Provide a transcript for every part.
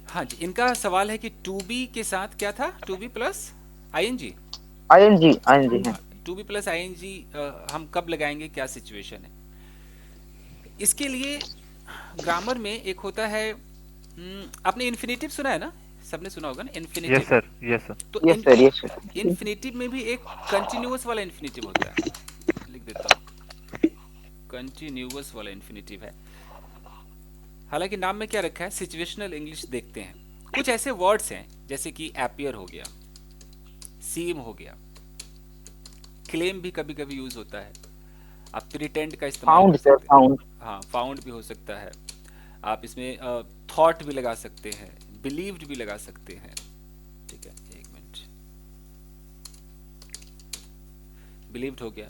हाँ जी, इनका सवाल है कि टू बी के साथ क्या था, to be plus ING. ING, ING है। हाँ, टू बी प्लस आईएनजी हम कब लगाएंगे, क्या सिचुएशन है इसके लिए। ग्रामर में एक होता है, आपने इन्फिनेटिव सुना है ना, सबने सुना होगा ना yes infinitive. Sir, yes sir. तो yes sir, yes sir. Infinitive में भी एक कंटिन्यूअस वाला इन्फिनेटिव होता है, लिख देता हूँ, कंटिन्यूअस वाला इन्फिनेटिव है। हालांकि नाम में क्या रखा है, सिचुएशनल इंग्लिश देखते हैं। कुछ ऐसे वर्ड्स हैं जैसे कि एपियर हो गया, सीम हो गया, क्लेम भी कभी कभी यूज होता है, आप प्रिटेंड का इस्तेमाल फाउंड कर सर, सकते हैं। फाउंड। हाँ, फाउंड भी हो सकता है। आप इसमें थॉट भी लगा सकते हैं, बिलीव्ड भी लगा सकते हैं। ठीक है, एक मिनट, बिलीव्ड हो गया।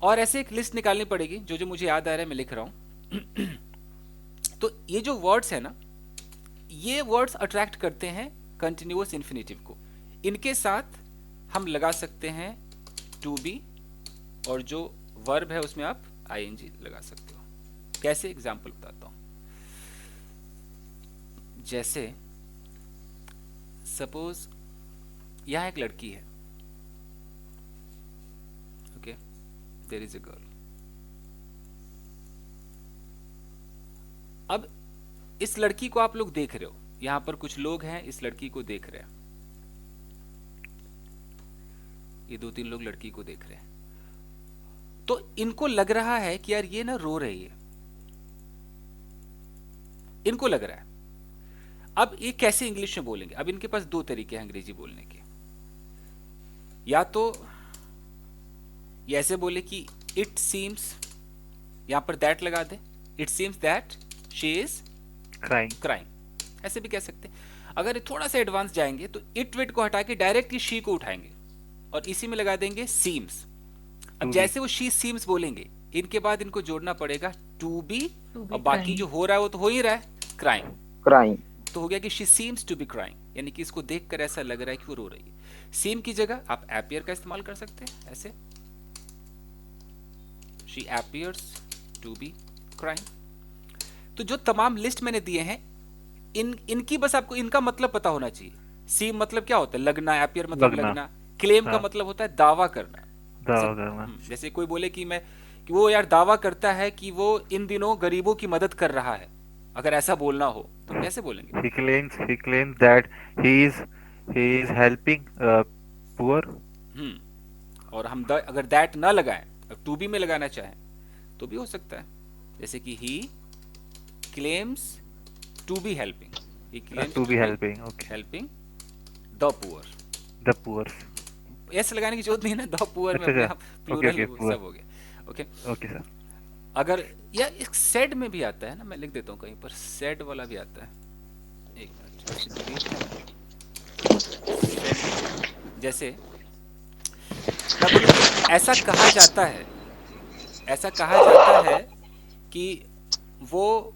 और ऐसे एक लिस्ट निकालनी पड़ेगी, जो जो मुझे याद आ रहा है मैं लिख रहा हूं। तो ये जो वर्ड्स है ना, ये वर्ड्स अट्रैक्ट करते हैं कंटिन्यूअस इन्फिनेटिव को। इनके साथ हम लगा सकते हैं टू बी, और जो वर्ब है उसमें आप आईएनजी लगा सकते हो। कैसे, एग्जांपल बताता हूं। जैसे सपोज यहां एक लड़की है, okay, there is a girl. अब इस लड़की को आप लोग देख रहे हो, यहां पर कुछ लोग हैं इस लड़की को देख रहे हैं, ये दो तीन लोग लड़की को देख रहे हैं। तो इनको लग रहा है कि यार ये ना रो रही है, इनको लग रहा है। अब ये कैसे इंग्लिश में बोलेंगे, अब इनके पास दो तरीके हैं अंग्रेजी बोलने के। या तो ये ऐसे बोले कि इट सीम्स, यहां पर दैट लगा दे, it seems that she is crying. Crying, ऐसे भी कह सकते हैं। अगर थोड़ा सा एडवांस जाएंगे तो इट विट को हटा के डायरेक्ट शी को उठाएंगे और इसी में लगा देंगे सीम्स। अब टू बी। जैसे वो शी सीम्स बोलेंगे, इनके बाद इनको जोड़ना पड़ेगा टू बी, टू और बी बाकी जो क्राइंग। हो रहा है वो तो हो ही रहा है, क्राइंग। क्राइम। तो हो गया कि she seems to be crying, यानी कि इसको देखकर ऐसा लग रहा है कि वो रो रही है। सीम की जगह आप एपियर का इस्तेमाल कर सकते हैं, ऐसे she appears to be crying. तो जो तमाम लिस्ट मैंने दिए हैं, इनकी बस आपको इनका मतलब पता होना चाहिए। सीम मतलब क्या होता है, लगना, एपियर मतलब लगना। लगना। क्लेम का हाँ, मतलब होता है दावा करना। जैसे दावा करना। जैसे कोई बोले कि वो यार दावा करता है कि वो इन दिनों गरीबों की मदद कर रहा है, अगर ऐसा बोलना हो तो कैसे बोलेंगे। He claims that he is he is helping poor. और हम अगर दैट ना लगाएं, टू बी में लगाना चाहें तो भी हो सकता है। जैसे कि he claims to be helping, he claims To to be be helping. Okay. Helping the poor. The poor. ऐसे लगाने की जरूरत नहीं है ना, द पुअर में अच्छा अपने अच्छा। आप ओके प्लूरल ओके, पुअर। सब हो गया। ओके। Okay sir. अगर या एक सेड में भी आता है ना, मैं लिख देता हूँ कहीं पर, सेड वाला भी आता है। एक मिनट, वैसे डिलीट है ना, सेड में भी आता है। जैसे मैं बोलूँ कि ऐसा कहा जाता है, ऐसा कहा जाता है कि वो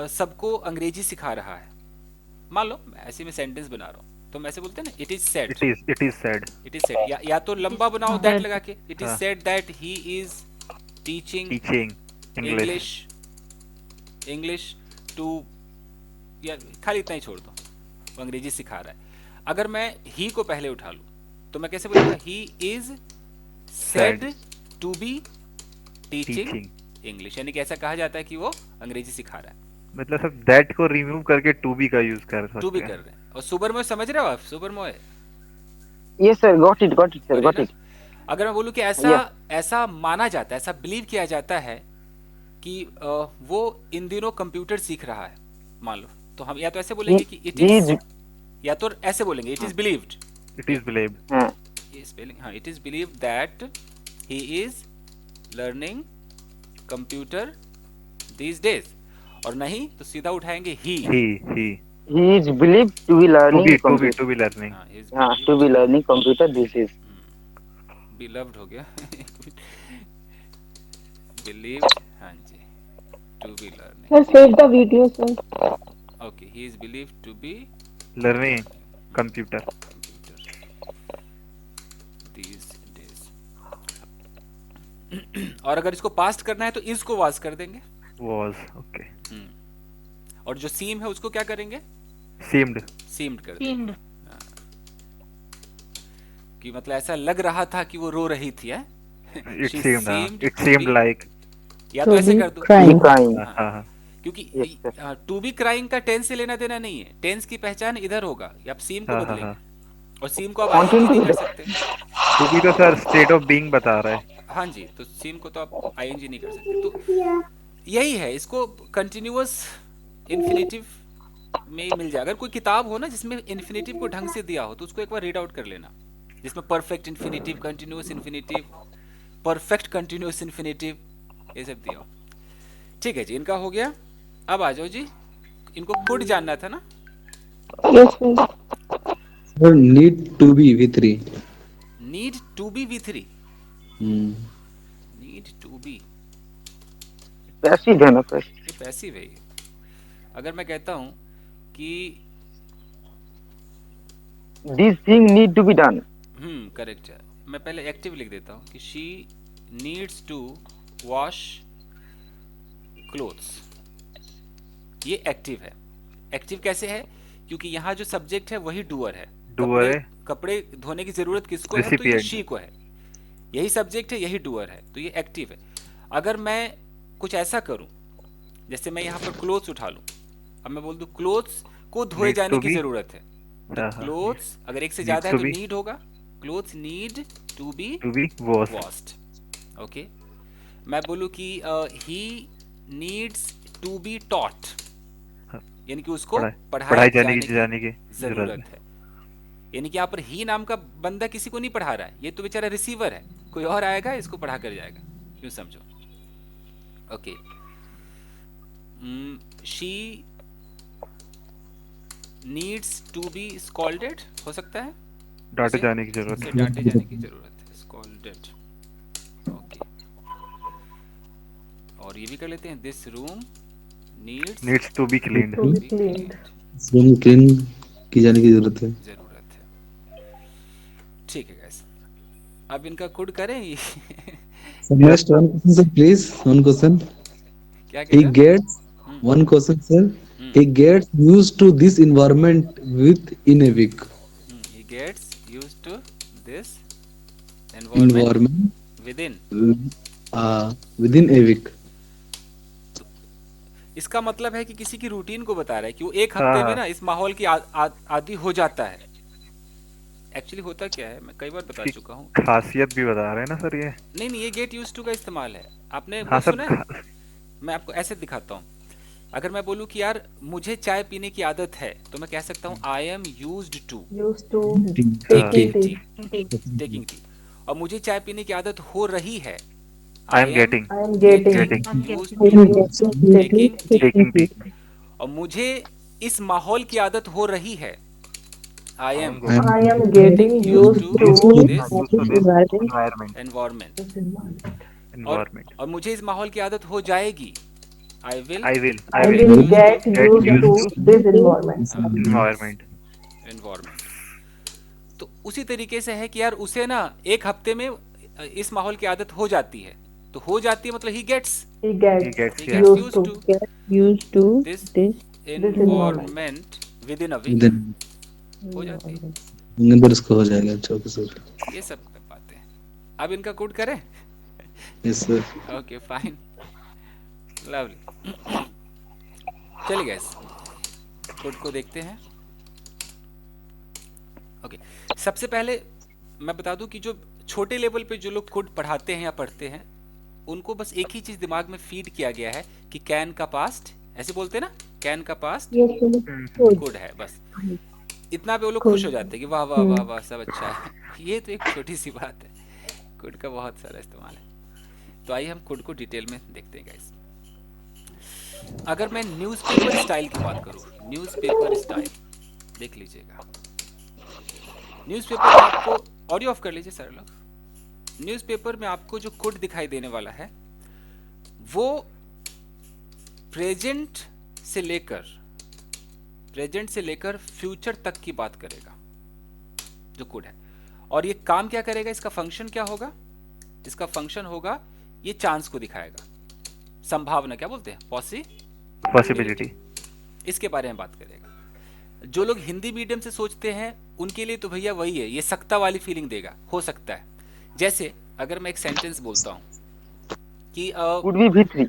सबको अंग्रेजी सिखा रहा है। मान लो ऐसे में सेंटेंस बना रहा हूँ, तो हम ऐसे बोलते हैं ना, it is said. It is said. It is said, या तो इट इज लंबा बनाओ दैट लगा सेड। के, इट इज हाँ, said that he is teaching teaching English. English, English to, या खाली इतना ही छोड़ दो, वो अंग्रेजी सिखा रहा है। अगर मैं ही को पहले उठा लूँ तो मैं कैसे बोलूँगा, he is Said. Said to be teaching Teaching. English, यानी कि ऐसा कहा जाता है कि वो अंग्रेजी सिखा रहा है। मतलब सब that को रिमूव करके to be का यूज कर टू भी सकते हैं। कर रहे हैं। और सुपर मोए समझ रहे हो आप, सुपर मोए, yes sir, got it sir, got it got ना। इट। अगर मैं बोलूँ कि ऐसा यस। ऐसा माना जाता है, ऐसा बिलीव किया जाता है कि वो इन दिनों कंप्यूटर सीख रहा है, मान लो, तो हम या तो ऐसे ही बोलेंगे कि इट ही इज, इज। या तो ऐसे बोलेंगे it is believed. It is believed. हाँ। ये स्पेलिंग, हाँ, it is believe that he is learning computer these days. और नहीं तो सीधा उठाएंगे ही। He he is believe to be to learning be to be computer. to be learning. हाँ, इज हाँ, to be believed, learning computer this is. Believed हो गया। बिलीव्ड, हाँ जी, to be learning, sir save the video sir. Okay, he is believed to be Learning learning computer. Computer these days. और अगर इसको past करना है तो इज को वाज कर देंगे। Was okay. और जो सीम है उसको क्या करेंगे, seemed. सीम्ड कर दिया Seemed. कि मतलब ऐसा लग रहा था कि वो रो रही थी है It she seemed. Seemed It to seemed be, like. या तो To ऐसे be कर दो To be crying. crying. हाँ हाँ हाँ. क्योंकि Yes, sir. To be crying का टेंस से लेना देना नहीं है, टेंस की पहचान इधर होगा, या आप सीम को हाँ हाँ बदलेंगे, हाँ. और सीम को आप Continue आईएनजी to नहीं be कर the सकते। To be तो सर state of being बता रहा है. हाँ जी, तो सीम को तो आप आईएनजी नहीं कर सकते, तो यही है, इसको कंटिन्यूअस इन्फिनेटिव में मिल जाए। अगर कोई किताब हो ना जिसमें इन्फिनेटिव को ढंग से दिया हो तो उसको एक बार रीड आउट कर लेना, जिसमें perfect infinitive, continuous infinitive, perfect continuous infinitive, ये सब दिया हो। ठीक है जी, इनका हो गया। अब आ जाओ जी, इनको कुड जानना था ना। Yes, sir. Sir, need to be V3. Need to be V three, Hmm. Need to be, passive है ना passive. ये पैसिव है ये। अगर मैं कहता हूं कि This thing need to be done. Correct है, मैं पहले एक्टिव लिख देता हूं कि she needs to wash clothes, ये एक्टिव है। एक्टिव कैसे है? क्योंकि यहाँ जो सब्जेक्ट है वही डूअर है। Doer है. कपड़े धोने की जरूरत किसको है? तो ये Recipient. शी को है। यही सब्जेक्ट है, यही डूअर है, तो ये एक्टिव है। अगर मैं कुछ ऐसा करूं, जैसे मैं यहाँ पर क्लोथ्स उठा लूं, अब मैं बोल दूं क्लोथ्स को धोए Need जाने to की be. जरूरत है, तो हाँ हाँ. क्लोथ्स अगर एक से Needs ज्यादा है to तो be. नीड होगा, clothes need to be To be was. Washed. Okay, मैं बोलूं कि he needs to be taught, हाँ. यानी कि उसको पढ़ाई पढ़ाए जाने जाने की की जरूरत है। यानी कि यहाँ पर ही नाम का बंदा किसी को नहीं पढ़ा रहा है, ये तो बेचारा रिसीवर है, कोई और आएगा इसको पढ़ा कर जाएगा, यूं समझो। Okay, she needs to be scolded हो सकता है, डांटे उसे- जाने की जरूरत उसे है. डांटे जाने की जरूरत है, स्कॉल्डेड। ओके, और ये भी कर लेते हैं, this room needs Needs to be cleaned. To be cleaned. Room clean की जाने की जरूरत है. जरूरत है। ठीक है गाइस, अब इनका कुड करें ये Sir, next one question, sir, please. One question. क्या He कहता? gets one question, sir. He gets used to this environment within a week. He gets used to this environment within। Within a week. इसका मतलब है कि किसी की routine को बता रहा है कि वो एक हाँ, हफ्ते में हाँ. ना इस माहौल की आदी हो जाता है। एक्चुअली होता क्या है, मैं कई बार बता उसकी चुका हूँ। खासियत भी बता रहे हैं ना सर ये. नहीं, ये गेट यूज्ड टू का इस्तेमाल है, आपने हाँ वो सर. सुना है? मैं आपको ऐसे दिखाता हूँ। अगर मैं बोलूँ कि यार मुझे चाय पीने की आदत है, तो मैं कह सकता हूँ I am used to Used to taking taking tea, tea. Taking tea. और मुझे चाय पीने की आदत हो रही है, I am getting. I am getting used I to am getting Taking tea. और मुझे इस माहौल की आदत हो रही है, I am I am getting used to this Environment. Environment. Environment. और मुझे इस माहौल की आदत हो जाएगी, I will I will. I will get used to this environment. Environment. Environment. तो उसी तरीके से है कि यार उसे ना एक हफ्ते में इस माहौल की आदत हो जाती है, तो हो जाती है मतलब he gets He He gets gets. He Yeah. gets used to Get used to this this environment within a week, Within हो जाती है। नंबर इसको हो जाएगा. अच्छा, okay, sir. ये सब बातें हैं। अब इनका कोड करें? Yes, sir. Okay fine, lovely. चलिए गाइस, कोड को देखते हैं। ओके, सबसे पहले मैं बता दूं कि जो छोटे लेवल पे जो लोग कोड पढ़ाते हैं या पढ़ते हैं, उनको बस एक ही चीज दिमाग में फीड किया गया है कि कैन का पास्ट, ऐसे बोलते हैं ना, कैन का पास्ट yes, कोड है, बस इतना पे वो लोग खुश हो जाते हैं कि वाह वाह वाह वाह सब अच्छा है। ये तो एक छोटी सी बात है, कोड का बहुत सारा इस्तेमाल है। तो आइए हम कोड को डिटेल में देखते हैं गाइस। अगर मैं न्यूज़पेपर स्टाइल की बात करूं, न्यूज़पेपर स्टाइल देख लीजिएगा। न्यूज़पेपर में आपको, ऑडियो ऑफ कर लीजिए सारे लोग। न्यूज़पेपर में आपको जो कोड दिखाई देने वाला है वो प्रेजेंट से लेकर फ्यूचर तक की बात करेगा जो कोड है। और ये काम क्या करेगा, इसका फंक्शन क्या होगा? इसका फंक्शन होगा, ये चांस को दिखाएगा, संभावना क्या बोलते हैं, Possibility. इसके बारे में बात करेगा। जो लोग हिंदी मीडियम से सोचते हैं उनके लिए तो भैया वही है, ये सकता वाली फीलिंग देगा, हो सकता है। जैसे अगर मैं एक सेंटेंस बोलता हूँ कि could be V3.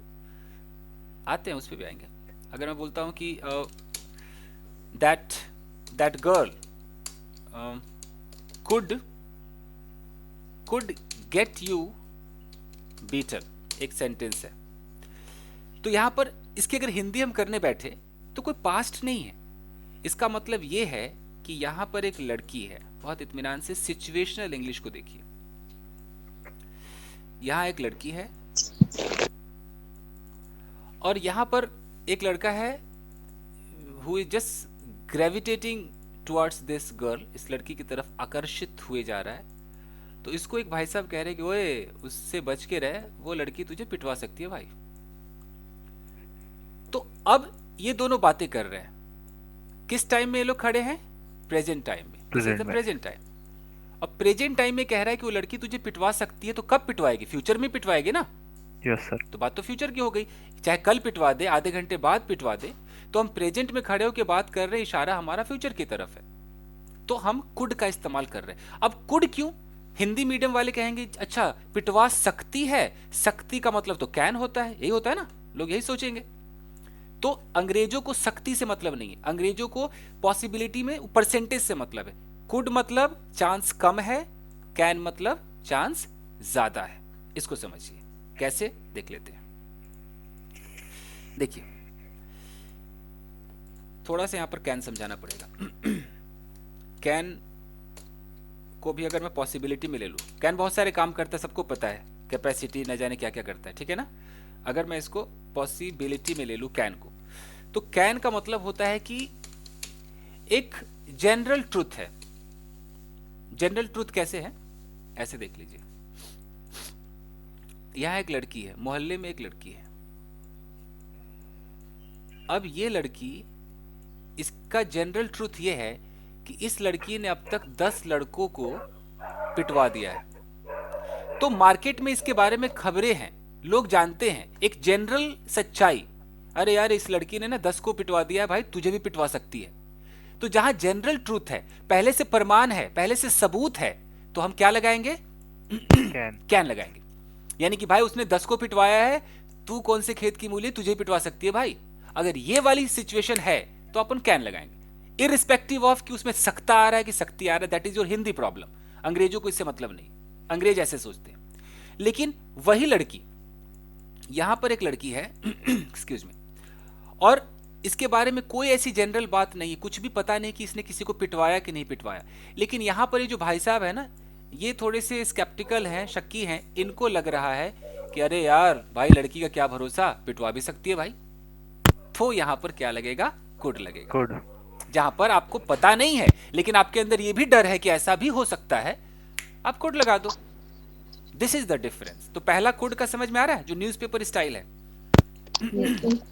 आते हैं उस पर भी आएंगे। अगर मैं बोलता हूँ कि that that girl could get you beaten, एक सेंटेंस है। तो यहाँ पर इसकी अगर हिंदी हम करने बैठे तो कोई पास्ट नहीं है। इसका मतलब ये है कि यहाँ पर एक लड़की है, बहुत इत्मीनान से सिचुएशनल इंग्लिश को देखिए। यहाँ एक लड़की है और यहाँ पर एक लड़का है who is just gravitating towards this girl, इस लड़की की तरफ आकर्षित हुए जा रहा है। तो इसको एक भाई साहब कह रहे हैं कि ओए उससे बच के रह, वो लड़की तुझे पिटवा सकती है भाई। तो अब ये दोनों बातें कर रहे हैं, किस टाइम में ये लोग खड़े हैं? प्रेजेंट टाइम में। Present time. अब प्रेजेंट टाइम में कह रहा है कि वो लड़की तुझे पिटवा सकती है, तो कब पिटवाएगी? फ्यूचर में पिटवाएगी ना। Yes sir. तो बात तो फ्यूचर की हो गई, चाहे कल पिटवा दे, आधे घंटे बाद पिटवा दे, तो हम प्रेजेंट में खड़े होकर बात कर रहे हैं, इशारा हमारा फ्यूचर की तरफ है। तो हम कुड का इस्तेमाल कर रहे हैं। अब कुड क्यों? हिंदी मीडियम वाले कहेंगे अच्छा पिटवा सकती है, सकती का मतलब तो कैन होता है, यही होता है ना, लोग यही सोचेंगे। तो अंग्रेजों को सख्ती से मतलब नहीं है, अंग्रेजों को पॉसिबिलिटी में परसेंटेज से मतलब है। कुड मतलब चांस कम है, कैन मतलब चांस ज्यादा है। इसको समझिए, कैसे देख लेते हैं। देखिए थोड़ा सा यहां पर कैन समझाना पड़ेगा। कैन को भी अगर मैं पॉसिबिलिटी में ले लूं, कैन बहुत सारे काम करता है, सबको पता है, कैपेसिटी न जाने क्या क्या करता है, ठीक है ना। अगर मैं इसको पॉसिबिलिटी में ले लूं कैन को, तो कैन का मतलब होता है कि एक जनरल ट्रुथ है। जनरल ट्रुथ कैसे है? ऐसे देख लीजिए, यहां एक लड़की है, मोहल्ले में एक लड़की है। अब ये लड़की, इसका जनरल ट्रुथ ये है कि इस लड़की ने अब तक 10 लड़कों को पिटवा दिया है। तो मार्केट में इसके बारे में खबरें हैं, लोग जानते हैं, एक जनरल सच्चाई, अरे यार इस लड़की ने ना 10 को पिटवा दिया है भाई, तुझे भी पिटवा सकती है। तो जहां जनरल ट्रूथ है, पहले से प्रमाण है, पहले से सबूत है, तो हम क्या लगाएंगे? कैन लगाएंगे। यानी कि भाई उसने 10 को पिटवाया है, तू कौन से खेत की मूली, तुझे पिटवा सकती है भाई। अगर ये वाली सिचुएशन है तो अपन कैन लगाएंगे, इररिस्पेक्टिव ऑफ कि उसमें सकता आ रहा है कि सकती आ रहा है। That is your Hindi problem. अंग्रेजों को इससे मतलब नहीं, अंग्रेज ऐसे सोचते हैं। लेकिन वही लड़की, यहां पर एक लड़की है एक्सक्यूज मी, और इसके बारे में कोई ऐसी जनरल बात नहीं, कुछ भी पता नहीं कि इसने किसी को पिटवाया कि नहीं पिटवाया। लेकिन यहां पर ये जो भाई साहब है ना, ये थोड़े से स्केप्टिकल हैं, शक्की हैं। इनको लग रहा है कि अरे यार भाई लड़की का क्या भरोसा, पिटवा भी सकती है भाई। तो यहां पर क्या लगेगा? कुड लगेगा। कुड। जहां पर आपको पता नहीं है लेकिन आपके अंदर ये भी डर है कि ऐसा भी हो सकता है, आप कुड लगा दो। This is the difference. तो पहला कुड का समझ में आ रहा है, जो न्यूज़पेपर स्टाइल है।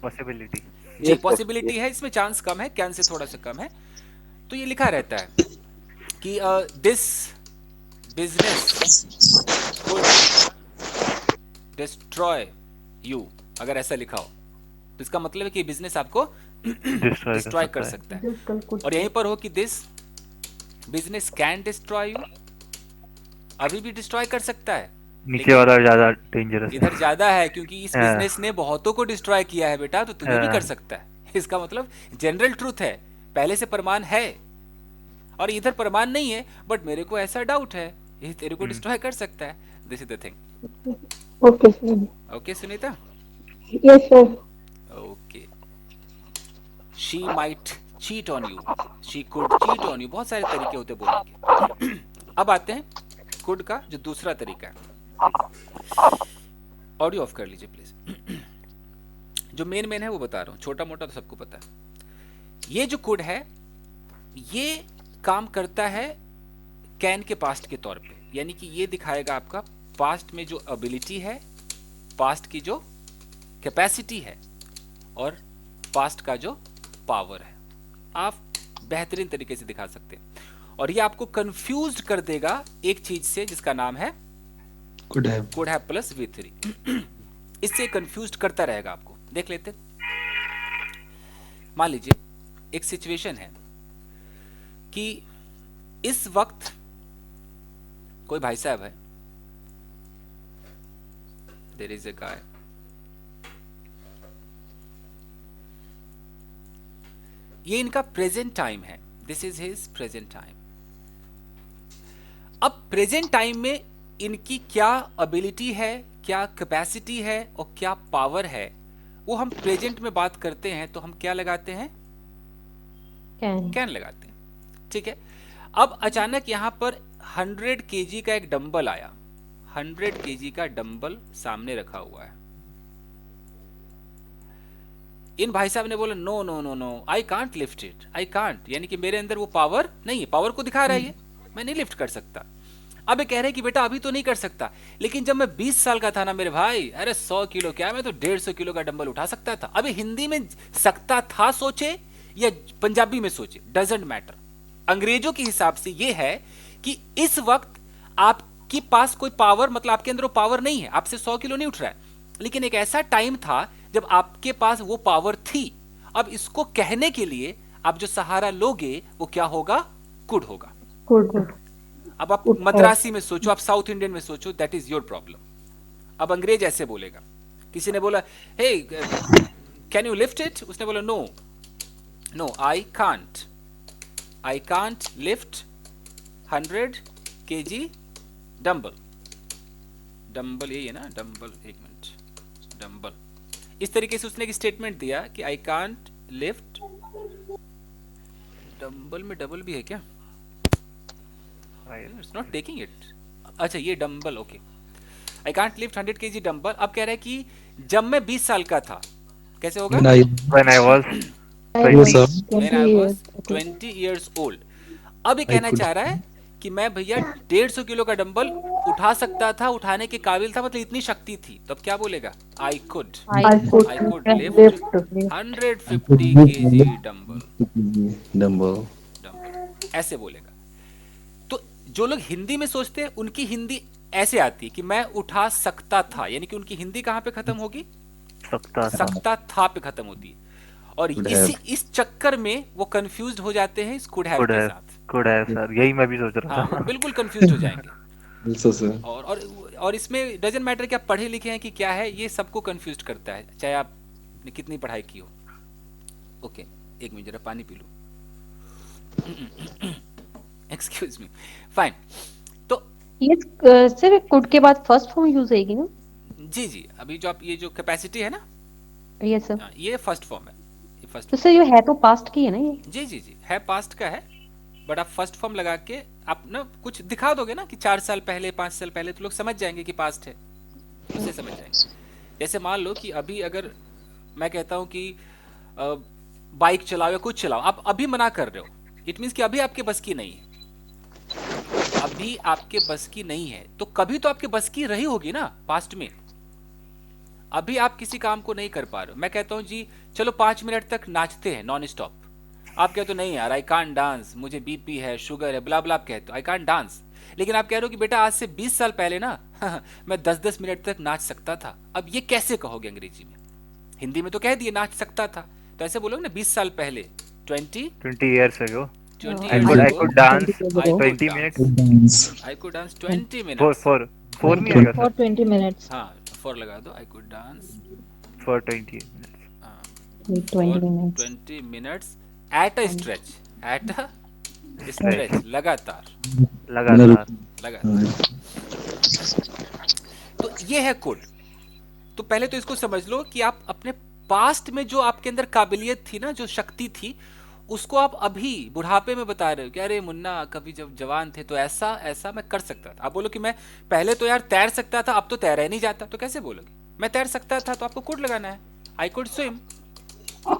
पॉसिबिलिटी जी, पॉसिबिलिटी है, इसमें चांस कम है, कैन से थोड़ा सा कम है। तो ये लिखा रहता है कि this business could destroy you. अगर ऐसा लिखा हो तो इसका मतलब है कि बिजनेस आपको डिस्ट्रॉय कर सकता है। और यहीं पर हो कि this business can destroy you, अभी भी डिस्ट्रॉय कर सकता है। नीचे वाला ज्यादा डेंजरस, इधर ज्यादा है क्योंकि इस बिजनेस ने बहुतों को डिस्ट्रॉय किया है बेटा, तो तुम्हें भी कर सकता है। इसका मतलब जनरल ट्रूथ है, पहले से प्रमाण है, और इधर प्रमाण नहीं है बट मेरे को ऐसा डाउट है ये तेरे को डिस्ट्रॉय कर सकता है। This is the thing. Okay sir. Okay Sunita? Yes sir. Okay. She might cheat on you, she could cheat on you, बहुत सारे तरीके होते बोलने के। अब आते हैं कुड का जो दूसरा तरीका है। ऑडियो ऑफ कर लीजिए प्लीज। जो मेन है वो बता रहा हूं, छोटा मोटा तो सबको पता है। ये जो कुड है ये काम करता है कैन के पास्ट के तौर पे, यानी कि ये दिखाएगा आपका पास्ट में जो एबिलिटी है, पास्ट की जो कैपेसिटी है, और पास्ट का जो पावर है। आप बेहतरीन तरीके से दिखा सकते हैं। और ये आपको कंफ्यूज कर देगा एक चीज से जिसका नाम है could have. Could have plus V3। इससे कंफ्यूज करता रहेगा आपको। देख लेते, मान लीजिए एक सिचुएशन है कि इस वक्त कोई भाई साहब है, देयर इज अ गाय, ये इनका प्रेजेंट टाइम है, this is his present time. अब प्रेजेंट टाइम में इनकी क्या एबिलिटी है, क्या कैपेसिटी है और क्या पावर है, वो हम प्रेजेंट में बात करते हैं तो हम क्या लगाते हैं, कैन लगाते हैं, ठीक है। अब अचानक यहां पर 100 केजी का एक डंबल आया, 100 केजी का डंबल सामने रखा हुआ है। इन भाई साहब ने बोला no no no no, I can't lift it, I can't, यानी कि मेरे अंदर वो पावर नहीं है, पावर को दिखा रहा है ये, मैं नहीं लिफ्ट कर सकता। अब ये कह रहे हैं कि बेटा अभी तो नहीं कर सकता, लेकिन जब मैं 20 साल का था ना मेरे भाई, अरे 100 किलो क्या, मैं तो 150 किलो का डंबल उठा सकता था। अभी हिंदी में सकता था सोचे या पंजाबी में सोचे, डजेंट मैटर। अंग्रेजों के हिसाब से ये है कि इस वक्त आपके पास कोई पावर, मतलब आपके अंदर वो पावर नहीं है, आपसे 100 किलो नहीं उठ रहा है, लेकिन एक ऐसा टाइम था जब आपके पास वो पावर थी। अब इसको कहने के लिए आप जो सहारा लोगे वो क्या होगा, कुड होगा। Good. अब आप मद्रासी में सोचो, आप साउथ इंडियन में सोचो, दैट इज योर प्रॉब्लम। अब अंग्रेज ऐसे बोलेगा, किसी ने बोला hey can you lift it, उसने बोला no no I can't lift 100 KG dumbbell. Dumbbell यही है ना, डंबल, एक मिनट, डंबल। इस तरीके से उसने एक स्टेटमेंट दिया कि आई कांट लिफ्ट, डंबल में डबल भी है क्या, इट्स नॉट टेकिंग इट, अच्छा ये dumbbell, okay, I can't lift 100 KG dumbbell. अब कह रहा है कि जब मैं 20 साल का था, कैसे होगा, When I was Yes, 20. sir. when 20 I was years. Okay. 20 years old। अब ये I कहना could. चाह रहा है कि मैं भैया 150 किलो का डंबल उठा सकता था, उठाने के काबिल था, मतलब इतनी शक्ति थी। तो अब क्या बोलेगा, I could I could lift lift. 150 KG dumbbell, Dumbbell. Dumbbell ऐसे बोलेगा। तो जो लोग हिंदी में सोचते हैं उनकी हिंदी ऐसे आती है कि मैं उठा सकता था, यानी कि उनकी हिंदी कहां पे खत्म होगी, सकता था पे खत्म होती है। और इस चक्कर में वो कंफ्यूज्ड हो जाते हैं इस कुड हैव के साथ। कुड है सर, यही मैं भी सोच रहा हाँ, था। वो बिल्कुल कंफ्यूज हो जाएंगे। Also, sir. और इसमें डजंट मैटर कि आप पढ़े लिखे हैं कि क्या है, ये सबको कंफ्यूज करता है, चाहे आपने कितनी पढ़ाई की हो। ओके, एक मिनट जरा पानी P low, excuse me, fine. तो ये सर कुड के बाद फर्स्ट फॉर्म यूज होगी ना? जी जी, अभी जो आप ये जो कैपेसिटी है ना, यस सर। ये फर्स्ट फॉर्म है, ये फर्स्ट तो सर ये है तो पास्ट की है ना ये? जी जी जी, है पास्ट का है, बट आप फर्स्ट फॉर्म लगा के आप ना कुछ दिखा दोगे ना कि 4 साल पहले 5 साल पहले, तो लोग समझ जाएंगे कि पास्ट है, उससे समझ जाएंगे। जैसे मान लो कि अभी अगर मैं कहता हूं कि बाइक चलाओ या कुछ चलाओ, आप अभी मना कर रहे हो, इट मीन्स कि अभी आपके बस की नहीं है, अभी आपके बस की नहीं है, तो कभी तो आपके बस की रही होगी ना पास्ट में। अभी आप किसी काम को नहीं कर पा रहे हो, मैं कहता हूं जी चलो 5 मिनट तक नाचते हैं नॉन स्टॉप, आप कहते हो नहीं यार आई कांट डांस, मुझे बीपी है, शुगर है, ब्ला ब्ला, आप कहते हो आई कांट डांस। लेकिन आप कह रहे हो कि बेटा आज से 20 साल पहले ना मैं 10-10 मिनट तक नाच सकता था। अब ये कैसे कहोगे अंग्रेजी में, हिंदी में तो कह दिए नाच सकता था, तो ऐसे बोलोगे ना 20 साल पहले, 20 years ago 20 I years could ago, dance I could 20 dance, minutes Dance. I could dance 20 for minutes, for नहीं आएगा For सर, 20 minutes. हाँ फॉर लगा दो, I could dance for 20 minutes Wait, for 20 minutes. 20 minutes at a stretch, at a stretch, लगातार लगातार। लगातार। तो ये है कोड। तो पहले तो इसको समझ लो कि आप अपने पास्ट में जो आपके अंदर काबिलियत थी ना, जो शक्ति थी, उसको आप अभी बुढ़ापे में बता रहे हो कि अरे मुन्ना कभी जब जवान थे तो ऐसा ऐसा मैं कर सकता था। आप बोलो कि मैं पहले तो यार तैर सकता था, अब तो तैरा ही नहीं जाता, तो कैसे बोलोगे? मैं तैर सकता था तो आपको कुड लगाना है, I could swim,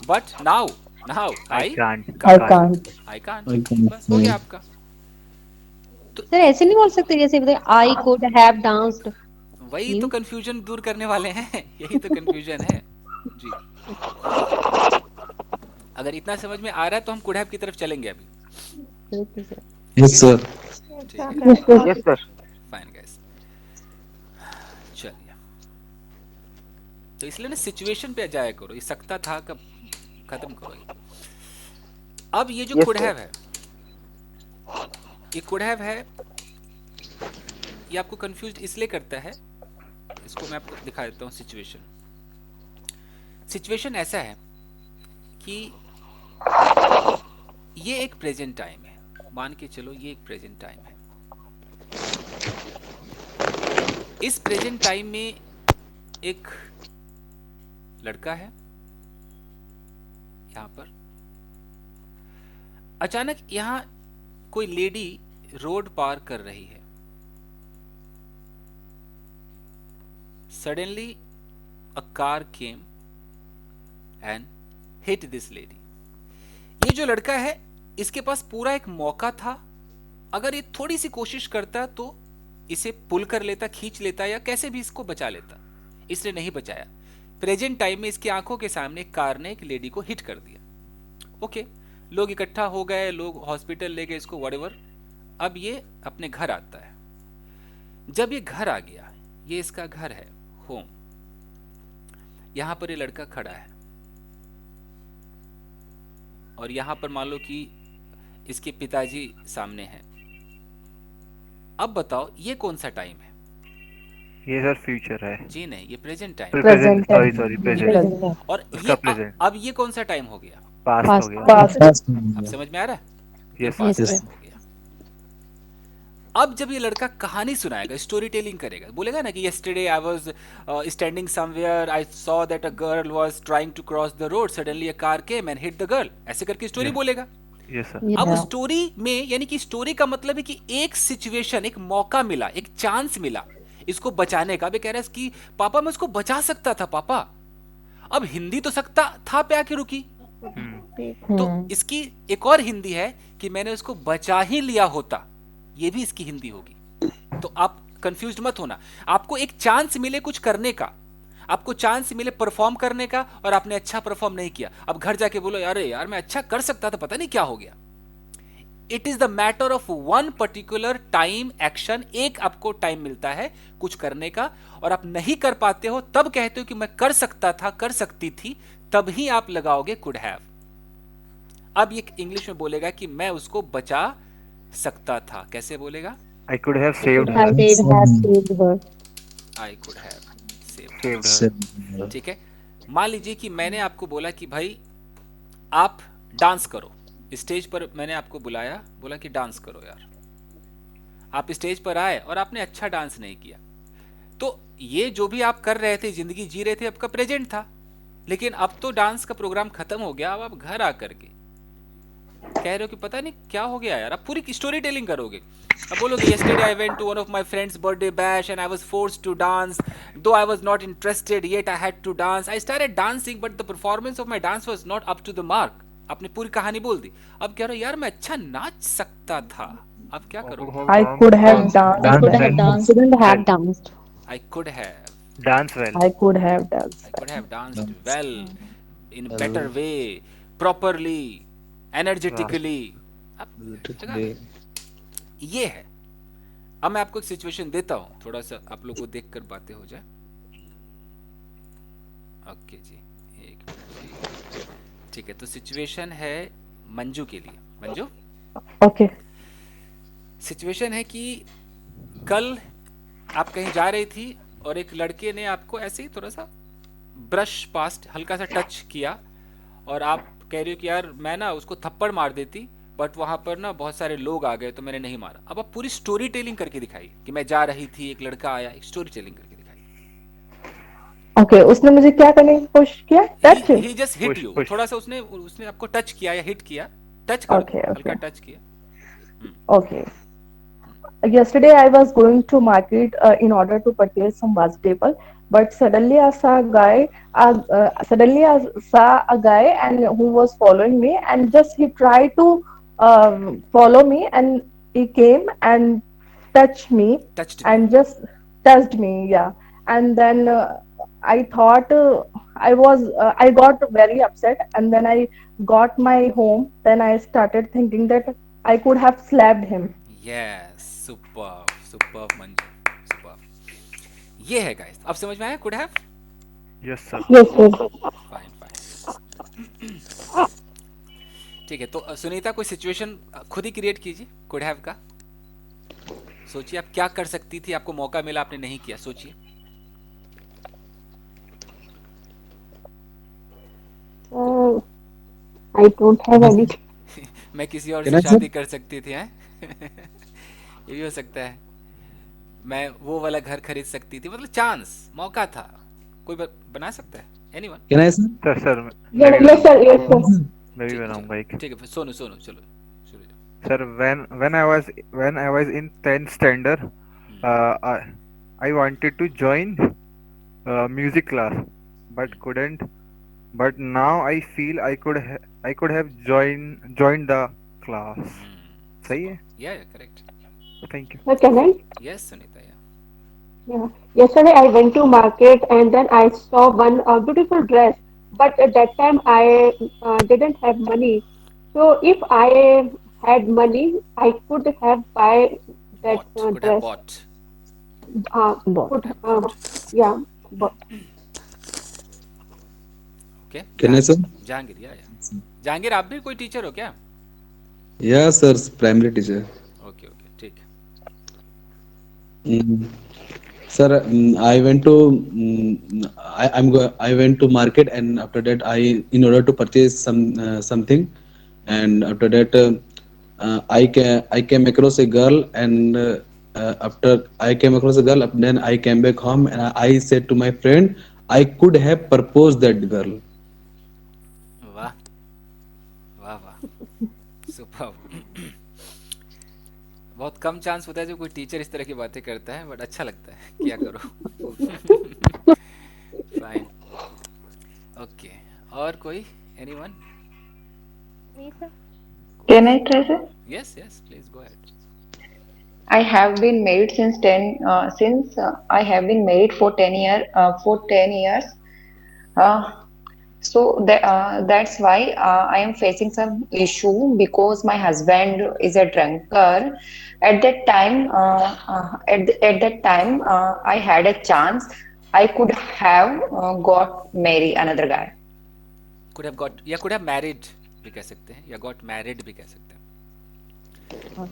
but now I can't I can't. I can't, I can't बस हो गया swim. आपका। सर ऐसे नहीं बोल सकते जैसे बताए आई कुड हैव डांस्ड। वही तो कंफ्यूजन दूर करने वाले हैं, यही तो कंफ्यूजन है जी। अगर इतना समझ में आ रहा है तो हम कुड हैव की तरफ चलेंगे अभी, Yes, sir. ठीक है, Yes, sir. Yes, sir. Fine guys. चलिए, तो इसलिए ना सिचुएशन पे जाया करो, ये सकता था कब खत्म करो ये। अब ये जो Yes, कुड sir. हैव है, ये कुड हैव है, ये आपको कंफ्यूज इसलिए करता है, इसको मैं आपको दिखा देता हूँ। सिचुएशन ऐसा है कि ये एक प्रेजेंट टाइम है, मान के चलो ये एक प्रेजेंट टाइम है। इस प्रेजेंट टाइम में एक लड़का है, यहां पर अचानक यहां कोई लेडी रोड पार कर रही है। Suddenly a car came and hit this lady. ये जो लड़का है, इसके पास पूरा एक मौका था, अगर ये थोड़ी सी कोशिश करता तो इसे पुल कर लेता, खींच लेता, या कैसे भी इसको बचा लेता। इसने नहीं बचाया। प्रेजेंट टाइम में इसकी आंखों के सामने कार ने एक लेडी को हिट कर दिया। ओके, लोग इकट्ठा हो गए, लोग हॉस्पिटल ले गए इसको, व्हाटएवर। अब ये अपने घर आता है। जब ये घर आ गया, ये इसका घर है, होम। यहां पर ये लड़का खड़ा है और यहां पर मान लो कि इसके पिताजी सामने हैं। अब बताओ ये कौन सा टाइम है? ये सर फ्यूचर है। जी नहीं, ये प्रेजेंट टाइम है। प्रेजेंट, प्रेजेंट है, सॉरी ये प्रेजेंट, प्रेजेंट है, और उसका ये प्रेजेंट, अब ये कौन सा टाइम हो गया? पास्ट हो पास्ट गया। पास्ट Past अब movie. समझ में आ रहा है? ये yes past Yes, time sir. हो गया। अब जब ये लड़का कहानी सुनाएगा, स्टोरी टेलिंग करेगा, बोलेगा ना कि yesterday I was standing somewhere, I saw that a girl was trying to cross the road, suddenly a car came and hit the girl, ऐसे करके स्टोरी Yes. बोलेगा। Yes sir. अब Yeah. स्टोरी में, यानी कि स्टोरी का मतलब है कि एक सिचुएशन, एक मौका मिला, एक चांस मिला इसको बचाने का। अभी कह रहा है कि पापा मैं उसको बचा सकता था पापा। अब हिंदी तो सकता था पे आके रुकी, तो इसकी एक और हिंदी है कि मैंने उसको बचा ही लिया होता, ये भी इसकी हिंदी होगी। तो आप कंफ्यूज्ड मत होना। आपको एक चांस मिले कुछ करने का, आपको चांस मिले परफॉर्म करने का, और आपने अच्छा परफॉर्म नहीं किया। अब घर जाके बोलो अरे यार मैं अच्छा कर सकता था, पता नहीं क्या हो गया। It is the matter of one particular time action. एक आपको टाइम मिलता है कुछ करने का, और आप नहीं कर पाते हो, तब कहते हो कि मैं कर सकता था, कर सकती थी, तब ही आप लगाओगे कुड हैव। अब ये इंग्लिश में बोलेगा कि मैं उसको बचा सकता था। कैसे बोलेगा? आई could have saved Have her, saved her. I could have saved. Saved her. Same. ठीक है, मान लीजिए कि मैंने आपको बोला कि भाई आप डांस करो, स्टेज पर मैंने आपको बुलाया, बोला कि डांस करो यार। आप स्टेज पर आए और आपने अच्छा डांस नहीं किया, तो ये जो भी आप कर रहे थे, जिंदगी जी रहे थे, आपका प्रेजेंट था। लेकिन अब तो डांस का प्रोग्राम खत्म हो गया। अब आप घर आकर के कह रहे हो कि पता नहीं क्या हो गया यार। आप पूरी स्टोरी टेलिंग करोगे। अब बोलोगे yesterday I went to one of my friend's birthday bash and I was forced to dance, though I was not interested yet I had to dance. I started dancing but the performance of my dance was not up to the mark. आपने पूरी कहानी बोल दी। अब कह रहे हो यार मैं अच्छा नाच सकता था। अब क्या करोगे? I could have I danced could well. have danced. Couldn't have danced. I could have, dance well, I could have danced. I could have danced well, in better way, properly, energetically. अब Beautifully. ये है। अब मैं आपको एक situation देता हूं, थोड़ा सा आप लोगों को देखकर बातें हो जाए। ओके जी, एक मिनट जी। ठीक है, तो सिचुएशन है मंजू के लिए। मंजू, Okay. सिचुएशन है कि कल आप कहीं जा रही थी और एक लड़के ने आपको ऐसे ही थोड़ा सा ब्रश पास्ट, हल्का सा टच किया, और आप कह रही हो कि यार मैं ना उसको थप्पड़ मार देती, बट वहां पर ना बहुत सारे लोग आ गए तो मैंने नहीं मारा। अब आप पूरी स्टोरी टेलिंग करके दिखाई कि मैं जा रही थी, एक लड़का आया, एक स्टोरी टेलिंग करके दिखाई। Okay. उसने मुझे क्या करने की कोशिश किया? Touch? He just hit Push, you, push. थोड़ा सा उसने उसने आपको टच किया या हिट किया, टच कर, Okay, okay. हल्का टच किया। Okay. Yesterday I was going to market in order to purchase some vegetable, but suddenly I saw a guy. Suddenly I saw a guy and who was following me, and just he tried to follow me, and he came and touched me, touched and just touched me, yeah. And then I thought I got very upset, and then I got my home. Then I started thinking that I could have slapped him. Yes, superb superb Manju, superb. ये है guys, अब समझ में आया could have. Yes sir. Yes, yes. Fine fine. ठीक है, तो सुनीता कोई सिचुएशन खुद ही क्रिएट कीजिए कुड हैव का। सोचिए आप क्या कर सकती थी, आपको मौका मिला, आपने नहीं किया, सोचिए। को- Uh, I don't have any. मैं किसी और Can से I, sir? शादी कर सकती थी, हैं? ये भी हो सकता है। मैं वो वाला घर खरीद सकती थी, मतलब चांस, मौका था। कोई बना सकता है, anyone. Can I, sir? Sir मैं Yes, भी yes, sir. बनाऊंगा। Yes, sir. मैं भी ठीक है, बनाऊंगा एक। ठीक है, फिर सोनू सोनू चलो शुरू। Sir when I was in 10th standard, hmm, I I wanted to join music class, but hmm, couldn't. But now I feel I could have joined the class. सही है? सुपर, या correct. Thank you. Can I? Yes Sunita, या Yeah. Yesterday I went to market and then I saw one beautiful dress, but at that time I didn't have money. So if I had money, I could have buy that bought, could have dress. Bought, Could could have bought. yeah, but okay, Can I, sir? Jahangir, या जहांगीर, आप भी कोई teacher हो क्या? Yeah, sir. Primary teacher. Okay okay, ठीक है। Mm. Sir, I went to I went to market, and after that in order to purchase something, and after that I came across a girl, and after I came across a girl, then I came back home, and I said to my friend, I could have proposed that girl. वाह वाह वाह, super. बहुत कम chance होता है जब कोई teacher इस तरह की बातें करता है, बट अच्छा लगता है, क्या करो। Fine, okay. और कोई, एनीवन? Me, sir. कोई? Can I try, sir? Yes yes, please go ahead. I have been married since I have been married for 10 years. Uh, that's why I am facing some issue because my husband is a drunkard. At that time, I had a chance. I could have got marry another guy. Could have got, या could have married भी कह सकते हैं, या got married भी कह सकते हैं।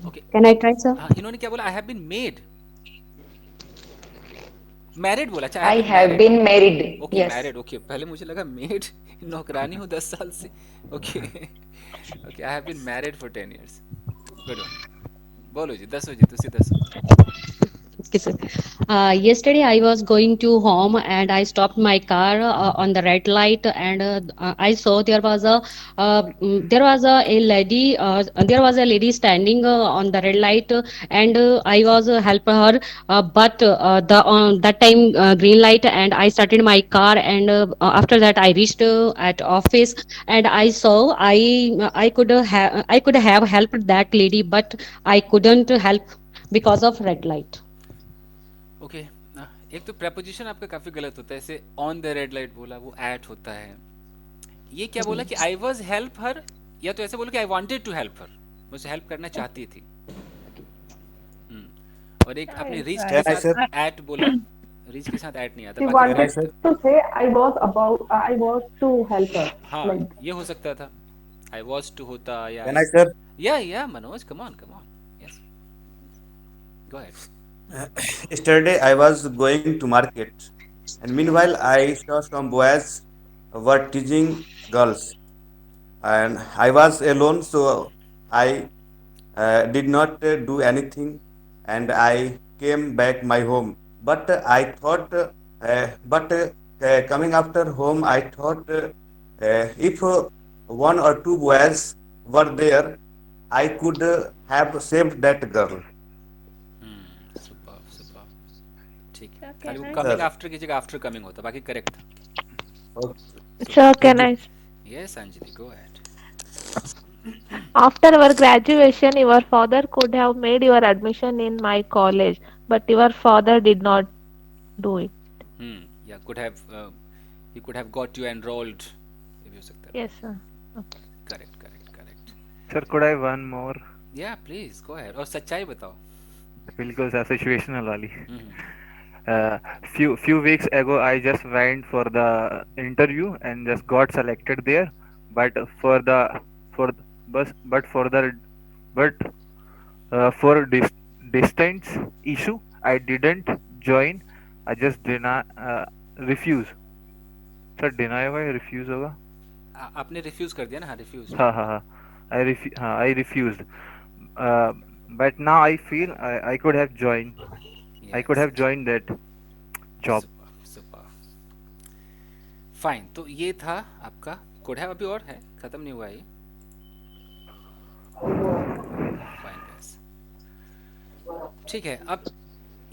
Okay, Can I try, sir? हाँ, इन्होंने क्या बोला? I have been made married बोला। अच्छा, I have I been have married. been married. Okay, Yes. Married, okay, पहले मुझे लगा मेड, नौकरानी हूँ 10 साल से। Okay okay, I have been married for 10 years। Good one, बोलो जी, दसो जी, तुसी दसो। Okay, sir. Yesterday I was going to home and I stopped my car on the red light, and I saw there was a lady, there was a lady standing on the red light, and I was help her, but the that time green light, and I started my car, and after that I reached at office, and I could have helped that lady, but I couldn't help because of red light. Okay, एक तो preposition आपका काफी गलत होता है, ऐसे on the red light बोला, वो एट होता है। ये क्या बोला कि आई वॉज हेल्प हर, या तो ऐसे बोलो कि I wanted to help her, मुझे हेल्प करना चाहती थी। और एक आपने रीच के Can I, साथ sir? एट बोला, रीच के साथ एट नहीं आता, she बाकी Can I, wanted correct sir? था। to say I was to help her. हाँ, Like ये हो सकता था, आई वॉज टू होता, या Can I, sir? या Manoj, come on come on, yes, go ahead. Yesterday I was going to market, and meanwhile I saw some boys were teasing girls, and I was alone, so I did not do anything, and I came back my home. But I thought, but coming after home, I thought if one or two boys were there, I could have saved that girl. Super super, ठीक है, Sir, खाली can वो I? Coming Sir, after की जगह after coming होता, बाकी correct था। okay. Super, Sir, can I? Yes Anjali, go ahead. After our graduation, your father could have made your admission in my college, but your father did not do it. या could have, he could have got you enrolled, ये भी हो सकता है। Yes, sir. Okay. Correct correct correct, Sir, could I one more? या please go ahead, और सच्चाई बताओ। बिल्कुल सर, सिचुएशनल वाली। हम्म, Few weeks ago, I just went for the interview and just got selected there. But for the for but for the but for distance issue. I didn't join. I just refuse. Sir deny हुआ है refuse होगा? आपने refuse कर दिया ना, हाँ refuse. हाँ I refused. Uh, but now I feel I could have joined. I could have joined that job. Super fine. तो ये था आपका कोड है, अभी और है, खत्म नहीं हुआ ये। फाइन गाइस, ठीक है। अब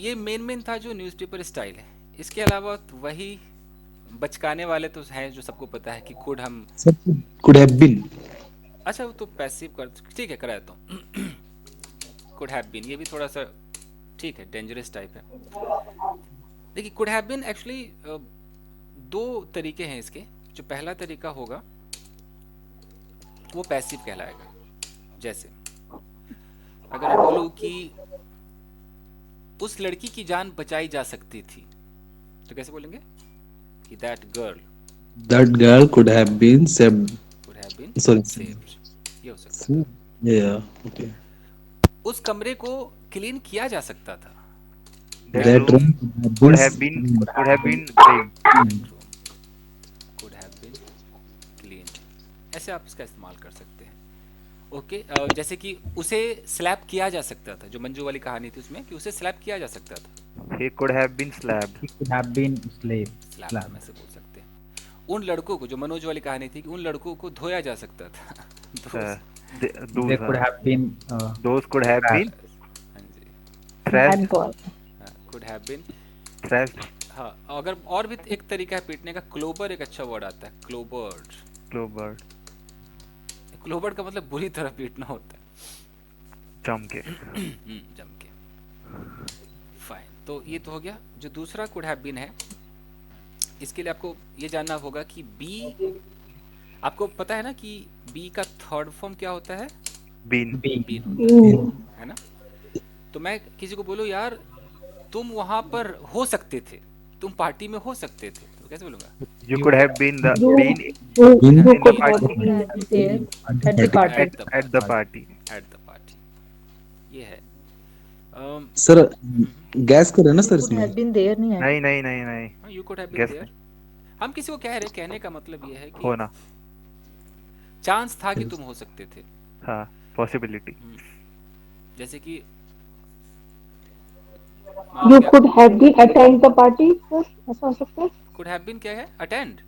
ये मेन था जो न्यूज़पेपर स्टाइल है। इसके अलावा तो वही बचकाने वाले तो हैं जो सबको पता है कि कोड हम could have been. अच्छा वो तो पैसिव कर, ठीक है करा देता हूँ। कुड हैव बीन, ये भी थोड़ा सा ठीक है, डेंजरस टाइप है। देखिए कुड हैव बीन एक्चुअली दो तरीके हैं इसके। जो पहला तरीका होगा वो पैसिव कहलाएगा। जैसे अगर मैं बोलूँ कि उस लड़की की जान बचाई जा सकती थी, तो कैसे बोलेंगे कि that girl Could have been saved. Could have been Sorry. Saved, ये हो सकता है। Yeah. Okay. उस कमरे को क्लीन किया जा सकता था। That room could have been cleaned. could have been cleaned, ऐसे आप इसका इस्तेमाल कर सकते हैं। ओके जैसे कि उसे स्लैप किया जा सकता था, जो मंजू वाली कहानी थी उसमें कि उसे स्लैप किया जा सकता था। He could have been slapped. He could have been slap हम ऐसे बोल सकते हैं। उन लड़कों को, जो मनोज वाली कहानी थी कि उन लड़कों को धोया जा सकता था। They could have been. Those could have been हाँ जी, thrashed. could have been Thrashed. हाँ। अगर और भी एक तरीका है पीटने का, क्लोबर एक अच्छा वर्ड आता है, क्लोबर्ड। Clobbered. क्लोबर्ड का मतलब बुरी तरह पीटना होता है, जम के। जम के। फाइन, तो ये तो हो गया। जो दूसरा कुड हैव बीन है, इसके लिए आपको ये जानना होगा कि बी, आपको पता है ना कि बी का थर्ड फॉर्म क्या होता है? Been. बीन, है ना? तो मैं किसी को बोलूँ यार तुम वहां पर हो सकते थे, तुम पार्टी में हो सकते थे, तो कैसे बोलूंगा? You could have been the been You in the could party. have been there at the party. At the party. At the party, ये है। सर गैस करें ना सर Could इसमें. have been there नहीं है। नहीं you could have been Guess there. हम किसी को कह रहे, कहने का मतलब ये है कि होना। चांस था कि तुम हो सकते थे। हाँ, possibility. जैसे कि You could have been attend the party, sir. ऐसा हो सकता है? कुड हैव बीन क्या है? अटेंड।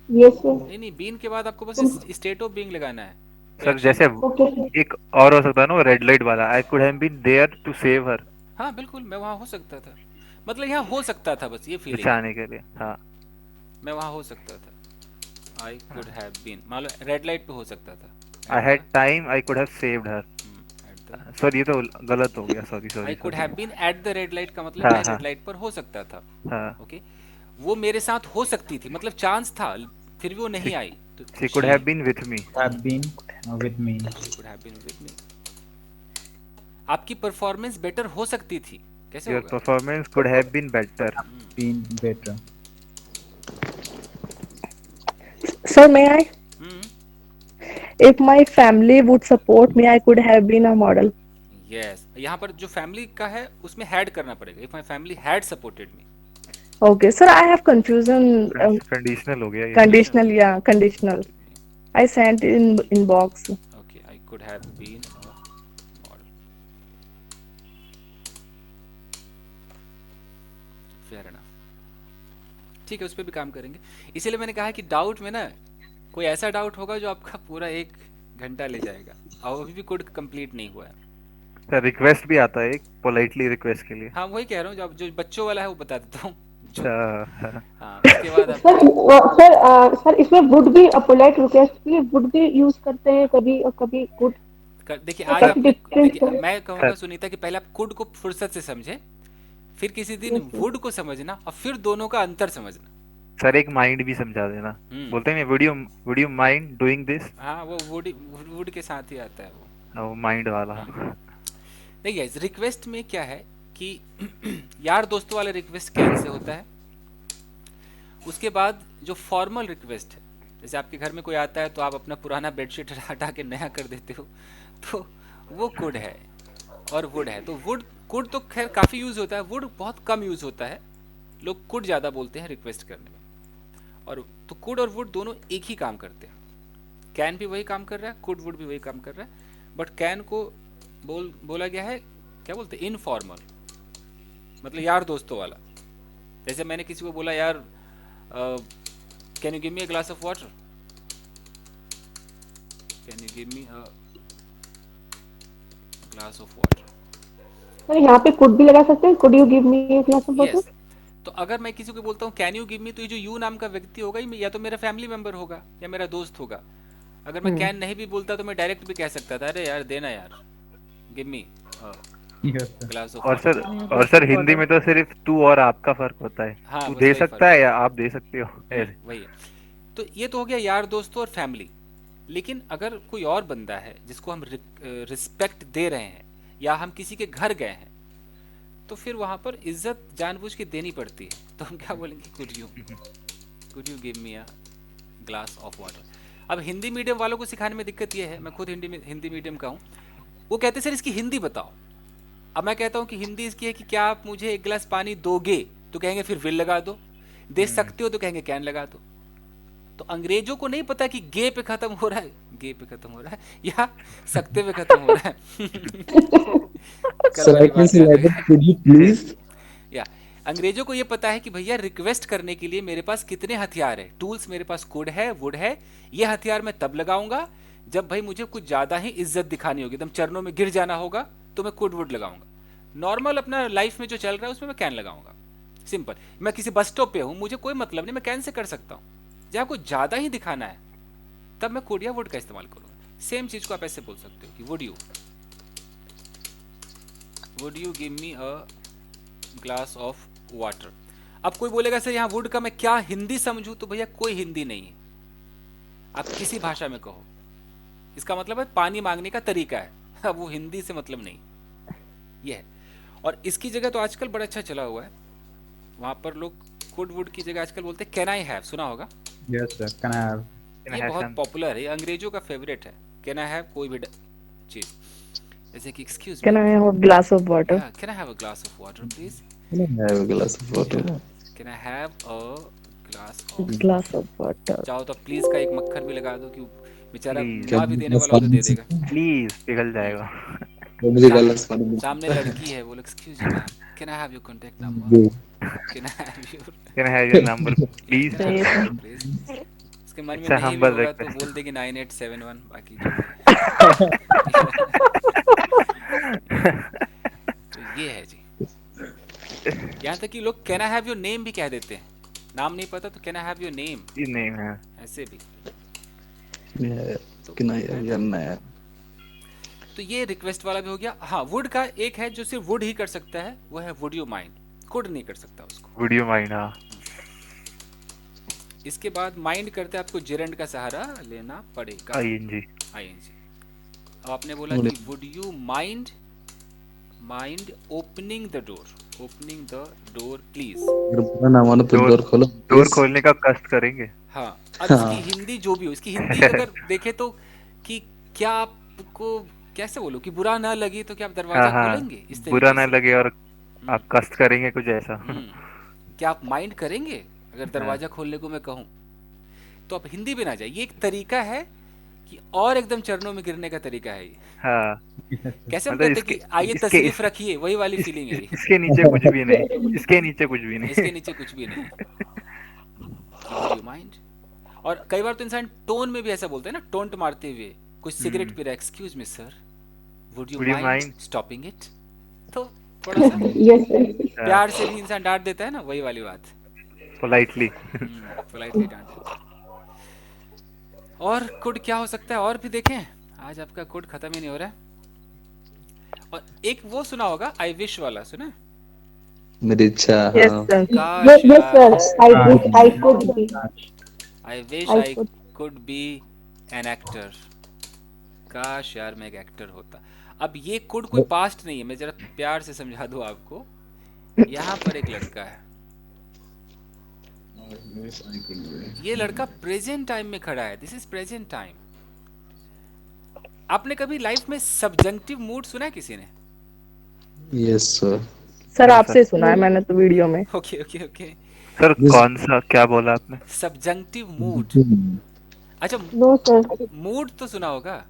Yes, sir. नहीं, बीन के बाद आपको बस स्टेट ऑफ बीइंग लगाना है। सर जैसे Okay. एक और हो सकता है ना, रेड लाइट वाला। I could have been there to save her. हाँ बिल्कुल, मैं वहाँ हो सकता था, मतलब यहाँ हो सकता था, बस ये फीलिंग बचाने के लिए। हाँ। मैं वहाँ हो सकता था। आई कुड हैव बीन, मान लो रेड लाइट पे हो सकता था। I had time. I could have saved her. Sir ये तो गलत हो गया, sorry. I could have been at the red light का मतलब हाँ, मैं हाँ। रेड लाइट पर हो सकता था। हाँ। ओके, वो मेरे साथ हो सकती थी, मतलब चांस था, फिर भी वो नहीं आई। तो She could have been with me. Have been with me. she could have been with me। आपकी परफॉर्मेंस बेटर हो सकती थी, कैसे Your होगा? performance could have been better. Been better. Sir, may I? Hmm, If my family would support me, I could have been a model. Yes, यहाँ पर जो family का है उसमें हैड करना पड़ेगा। If my family had supported me. Okay, sir, I have confusion. Conditional हो गया ये। Conditional, yeah, conditional. I sent in box. Okay, I could have been a model. Fair enough, ठीक है, उस पर भी काम करेंगे। इसीलिए मैंने कहा कि डाउट में ना कोई ऐसा डाउट होगा जो आपका पूरा 1 घंटा ले जाएगा, और अभी भी कोड कंप्लीट नहीं हुआ है। सर रिक्वेस्ट भी आता है एक, पोलाइटली रिक्वेस्ट के लिए। हाँ वही कह रहा हूँ, जो बच्चों वाला है वो बता देता हूँ। अच्छा। हाँ, उसके बाद आप सर इसमें would be a polite request के लिए would be use करते हैं कभी और कभी would. देखिए आज काफी आपने, difference देखिए है। मैं कहूँगा सुनीता कि पहले आप कुड को फुर्सत से समझे, फिर किसी दिन Yes, sir. वुड को समझना, और फिर दोनों का अंतर समझना। सर एक माइंड भी समझा देना। बोलते हैं would you mind doing this? हाँ, वो वुड के साथ ही आता है वो माइंड वाला। देखिए रिक्वेस्ट में क्या है कि यार दोस्तों वाला रिक्वेस्ट कैन से होता है। उसके बाद जो फॉर्मल रिक्वेस्ट है, जैसे आपके घर में कोई आता है तो आप अपना पुराना बेडशीट हटा के नया कर देते हो, तो वो कुड है। और वुड है, तो वुड कुड तो खैर काफ़ी यूज़ होता है, वुड बहुत कम यूज़ होता है, लोग कुड ज़्यादा बोलते हैं रिक्वेस्ट करने में। और तो कुड और वुड दोनों एक ही काम करते हैं, कैन भी वही काम कर रहा है, कुड वुड भी वही काम कर रहा है, बट कैन को बोला गया है, क्या बोलते हैं, इनफॉर्मल, मतलब यार दोस्तों वाला। जैसे मैंने किसी को बोला, यार can you give me a glass of water, can you give me a glass of water. Sir यहाँ पे कुड भी लगा सकते हैं, could you give me a glass of water. Yes, तो अगर मैं किसी को बोलता हूँ कैन यू गिव मी, तो ये जो यू नाम का व्यक्ति होगा ये या तो मेरा फैमिली मेंबर होगा या मेरा दोस्त होगा। अगर मैं कैन नहीं भी बोलता तो मैं डायरेक्ट भी कह सकता था, अरे यार देना यार, give me Yes, sir. Glass of और वाटर। सर हिंदी में तो सिर्फ तू और आपका फर्क होता है। हाँ, तू बस दे वही सकता फर्क है है। या आप दे सकते हो ऐसे। वही है। तो ये तो हो गया यार दोस्तों और फैमिली। लेकिन अगर कोई और बंदा है जिसको हम रिस्पेक्ट दे रहे हैं या हम किसी के घर गए हैं, तो फिर वहाँ पर इज्जत जानबूझ के देनी पड़ती है। तो हम क्या बोलेंगे, could you give me a glass of water. अब हिंदी मीडियम वालों को सिखाने में दिक्कत ये है, मैं खुद हिंदी मीडियम का हूँ, वो कहते सर इसकी हिंदी बताओ। अब मैं कहता हूँ कि हिंदी इसकी है कि क्या आप मुझे एक गिलास पानी दोगे, तो कहेंगे फिर विल लगा दो, दे सकते हो तो कहेंगे कैन लगा दो। तो अंग्रेजों को नहीं पता कि गे पे खत्म हो रहा है, गे पे खत्म हो रहा है या सकते पे खत्म हो रहा है। कल Sir, I वाली can बात say याद like है that. Could you please? या अंग्रेजों को ये पता है कि भैया रिक्वेस्ट करने के लिए मेरे पास कितने हथियार है, टूल्स मेरे पास कुड है, वुड है, ये हथियार मैं तब लगाऊंगा जब भाई मुझे कुछ ज्यादा ही इज्जत दिखानी होगी, एकदम चरणों में गिर जाना होगा, तो मैं कुड वुड लगाऊंगा। नॉर्मल अपना लाइफ में जो चल रहा है उसमें मैं कैन लगाऊंगा, सिंपल। मैं किसी बस स्टॉप पे हूं, मुझे कोई मतलब नहीं, मैं कैन से कर सकता हूं। जब आपको ज्यादा ही दिखाना है तब मैं कुड या वुड का इस्तेमाल करूंगा। सेम चीज को आप ऐसे बोल सकते हो कि would you give me a glass of water. अब कोई बोलेगा सर यहाँ वुड का मैं क्या हिंदी समझूं, तो भैया कोई हिंदी नहीं है, आप किसी भाषा में कहो, इसका मतलब है पानी मांगने का तरीका है। अब वो हिंदी से मतलब नहीं, ये है। और इसकी जगह तो आजकल बड़ा अच्छा चला हुआ है, वहां पर लोग कुड वुड की जगह आजकल बोलते हैं कैन आई हैव, सुना होगा। Yes, sir. Can I have? ये बहुत पॉपुलर है, ये अंग्रेजों का फेवरेट है, कैन आई हैव कोई भी चीज, जैसे कि excuse can I have a glass of water. Can I have a glass of water please, Can I have a glass of water? Can I have a glass glass of water. चाहो तो please का एक मक्खन भी लगा दो कि बेचारा Please. माँ भी देने वाला हो तो दे देगा। प्लीज पिघल जाएगा। मुझे गलत समझ में सामने लड़की है, बोले excuse me ma'am, can I have your contact number, can I have your can I have your number please. Please. उसके मन में अच्छा, नहीं भी humble होगा तो request. बोल देगी 9871, बाकी जो भी है। तो ये है जी। यहाँ तक कि लोग can I have your name भी कह देते हैं, नाम नहीं पता तो can I have your name, ये नेम है। ऐसे भी। Can I have your name? तो ये रिक्वेस्ट वाला भी हो गया। हाँ, वुड का एक है जो सिर्फ वुड ही कर सकता है, वो है वुड यू माइंड, कुड नहीं कर सकता उसको। Video mind. हाँ, इसके बाद माइंड करते आपको जेरेंड का सहारा लेना पड़ेगा, आईएनजी। आईएनजी। अब आपने बोला कि would you mind opening the door please. अगर बुरा ना मानो तो डोर खोलो डोर please. खोलने का कष्ट करेंगे। हाँ, अब इसकी हिंदी जो भी हो, इसकी हिंदी अगर देखे तो कि क्या आपको कैसे बोलो कि बुरा ना लगे तो क्या आप दरवाजा हाँ, खोलेंगे, इस तरीके बुरा ना से। लगे और आप कष्ट करेंगे कुछ ऐसा। क्या आप माइंड करेंगे अगर दरवाजा खोलने को मैं कहूँ, तो आप हिंदी भी ना जाए। ये एक तरीका है कि और एकदम चरणों में गिरने का तरीका है ये। हाँ, कैसे हम मतलब कहते हैं कि आइए तशरीफ रखिए, वही वाली फीलिंग है ये। इसके नीचे कुछ भी नहीं, इसके नीचे कुछ भी नहीं। इसके नीचे कुछ भी नहीं माइंड। और कई बार तो इंसान टोन में भी ऐसा बोलता है ना, टोंट मारते हुए, कोई सिगरेट पी रहा है, excuse me sir, would you mind stopping it. तो थोड़ा सा प्यार से भी इंसान डांट देता है ना, वही वाली बात, पोलाइटली डांट देता है। और कुड क्या हो सकता है और भी देखें, आज आपका कुड खत्म ही नहीं हो रहा है। और एक वो सुना होगा आई विश वाला, सुना? मेरी इच्छा। Yes, हाँ। sir. काश Yes, sir. यार, I could be. I wish I I could. Could be an actor. काश यार मैं एक एक्टर होता। अब ये कुड कोई पास्ट नहीं है, मैं जरा प्यार से समझा दूं आपको। यहाँ पर एक लड़का है, ये लड़का प्रेजेंट टाइम में खड़ा है, दिस इज प्रेजेंट टाइम। आपने कभी लाइफ में सब्जेक्टिव मूड सुना है किसी ने? Yes, sir. Sir no sir. आपसे सुना है मैंने तो वीडियो में। Okay okay okay. Sir This. कौन सा क्या बोला आपने? Subjunctive mood. अच्छा, नो सर। मूड तो सुना होगा।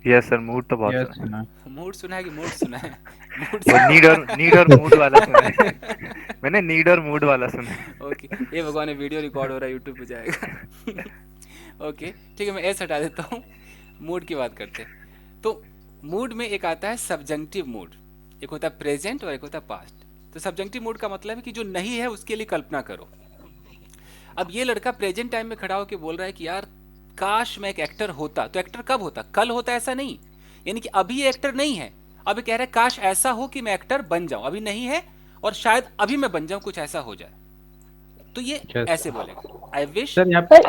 यस सर, मूड तो बहुत Yes, सुना है। no. मूड सुना है कि मूड सुना है? मूड वो सुना नीड और मूड वाला सुना है। मैंने नीड और मूड वाला सुना है। ओके, ये भगवान वीडियो रिकॉर्ड हो रहा है, यूट्यूब पे जाएगा। ओके ठीक है, मैं ऐसा हटा देता हूँ, मूड की बात करते हैं। तो मूड में एक आता है सब्जंक्टिव मूड, एक होता है प्रेजेंट और एक होता है पास्ट। तो सब्जंक्टिव मूड का मतलब है कि जो नहीं है उसके लिए कल्पना करो। अब ये लड़का प्रेजेंट टाइम में खड़ा होकर बोल रहा है कि यार काश मैं एक एक्टर होता। तो एक्टर कब होता? कल होता, ऐसा नहीं। यानी कि अभी ये एक्टर नहीं है, अभी कह रहा है काश ऐसा हो कि मैं एक्टर बन जाऊं। अभी नहीं है और शायद अभी मैं बन जाऊं, कुछ ऐसा हो जाए। तो ये Yes. ऐसे बोलेगा, आई विश। Sir, यहाँ sir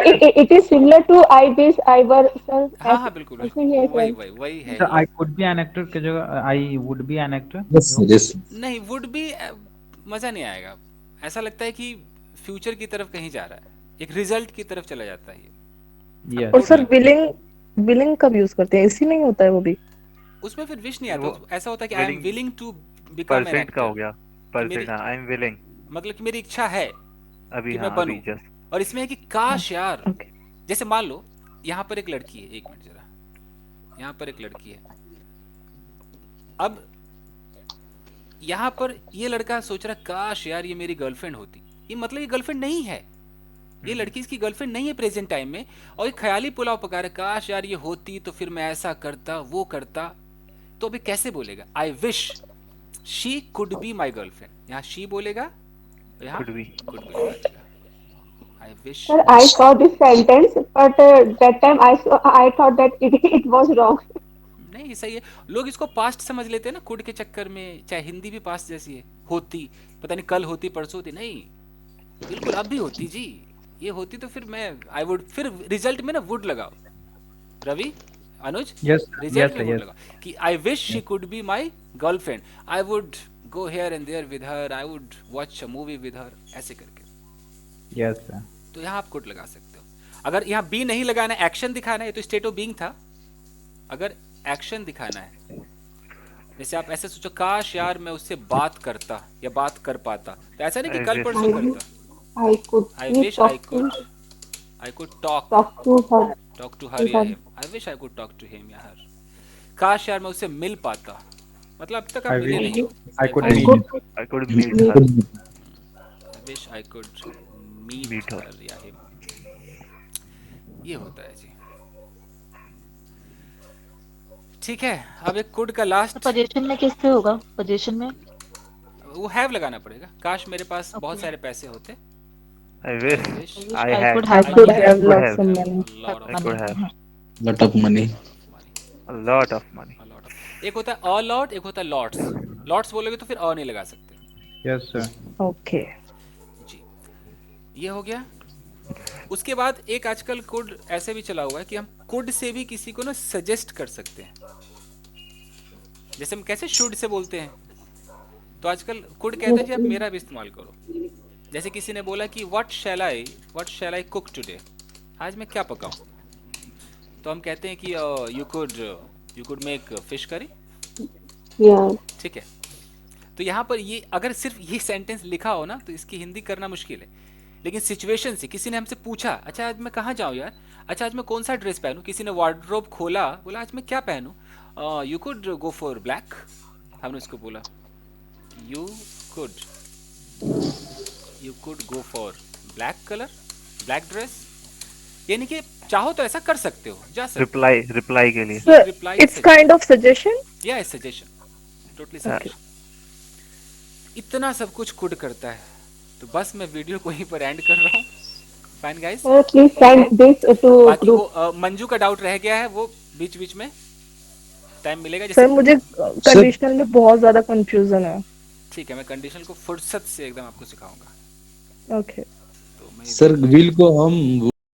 it is similar to I wish I were sir. हाँ हाँ बिल्कुल ऐसे ही है बिल्कुल, वही सर। वही वही है sir, ये। I could be an actor के जगह I would be an actor. Yes, sir. Yes. नहीं, वुड भी मजा नहीं आएगा। ऐसा लगता है कि फ्यूचर की तरफ कहीं जा रहा है, एक रिजल्ट की तरफ चला जाता है ये। Yes. और सर विलिंग कब यूज करते हैं? इसी नहीं होता है वो भी? उसमें फिर विश नहीं आता, वो ऐसा होता है कि I am willing- willing to become an percent का हो एक्टर। गया। Percent, I am willing. मतलब कि मेरी इच्छा है अभी कि हाँ, मैं अभी बनूं। जस्ट। और इसमें है कि काश यार, ओके। जैसे मान लो यहाँ पर एक लड़की है, एक मिनट जरा, यहाँ पर एक लड़की है। अब यहाँ पर ये लड़का सोच रहा है काश यार ये मेरी गर्लफ्रेंड होती। ये मतलब ये गर्लफ्रेंड नहीं है, ये लड़की इसकी गर्लफ्रेंड नहीं है प्रेजेंट टाइम में। और ये ख्याली पुलाव पका रहा है, काश यार ये होती तो फिर मैं ऐसा करता, वो करता। तो अभी कैसे बोलेगा? आई wish she could be my girlfriend. यहाँ शी बोलेगा, यहाँ Could be. कुड बी बोलेगा। I wish. Sir, I saw this sentence, but that time I thought that it was wrong. नहीं सही है, लोग इसको पास्ट समझ लेते हैं ना कुड के चक्कर में। चाहे हिंदी भी पास्ट जैसी है, होती, पता नहीं कल होती परसों होती, नहीं बिल्कुल अब भी होती जी। ये होती तो फिर मैं आई वुड, फिर रिजल्ट में ना वुड लगाओ। Ravi, Anuj, Yes, result yes, में sir, वुड yes. लगाओ कि I wish she could be my girlfriend. I would go here and there with her, I would watch a movie with her, ऐसे करके। Yes, sir. तो यहाँ आप could लगा सकते हो। अगर यहाँ बी नहीं लगाना, एक्शन दिखाना है, तो स्टेट ऑफ बीइंग था। अगर एक्शन दिखाना है, जैसे आप ऐसे सोचो काश यार मैं उससे बात करता या बात कर पाता, तो ऐसा नहीं कि I कल wish. परसों करता। I could I we wish talk I could talk to her. Talk to her या him. I wish I could talk to him या हर। काश यार मैं उससे मिल पाता, मतलब अब तक आप I मिले wish नहीं हो। I could I meet. could I could meet her. I wish I could meet Meet her. Her या हिम। ये होता है जी। ठीक है, अब एक कुड का लास्ट, पोजीशन में किससे होगा? पोजीशन में वो हैव लगाना पड़ेगा। काश मेरे पास बहुत सारे पैसे होते। I wish wish I I had. could I have could money. have Could lost have. some money. lot of I could have Lot of money. a lot of money. a lot of- एक होता है a lot, एक होता है lots. Lots बोलोगे तो फिर अ नहीं लगा सकते Yes, sir. Okay. जी। ये हो गया। उसके बाद एक आजकल कुड ऐसे भी चला हुआ है कि हम कुड से भी किसी को ना सजेस्ट कर सकते हैं। जैसे हम कैसे शुड से बोलते हैं, तो आजकल कुड कहते हैं कि आप मेरा भी इस्तेमाल करो। जैसे किसी ने बोला कि what shell I cook today, आज मैं क्या पकाऊं, तो हम कहते हैं कि you could make fish curry. Yeah. ठीक है, तो यहाँ पर ये अगर सिर्फ ये सेंटेंस लिखा हो ना तो इसकी हिंदी करना मुश्किल है। लेकिन सिचुएशन से किसी ने हमसे पूछा, अच्छा आज मैं कहाँ जाऊँ यार, अच्छा आज मैं कौन सा ड्रेस पहनूं, किसी ने वार्डरोब खोला, बोला आज मैं क्या पहनूं, you could go for black. हमने उसको बोला you could go for black colour, black dress. यानी कि चाहो तो ऐसा कर सकते हो, जा सकते रिप्लाई के लिए। Sir, Reply it's suggestion. kind of suggestion. हो या सजेशन, टोटली सजेशन। इतना सब कुछ कुड करता है। तो बस मैं वीडियो को यहीं पर एंड कर रहा हूँ। Fine guys, Sir, please send this to बाकी group. वो मंजू का डाउट रह गया है, वो बीच बीच में टाइम मिलेगा सर जैसे। मुझे कंडीशनल में बहुत ज्यादा कंफ्यूजन है। ठीक है, मैं कंडीशन को फुर्सत से एकदम आपको सिखाऊंगा। ओके। तो मैं सर व्हील को हम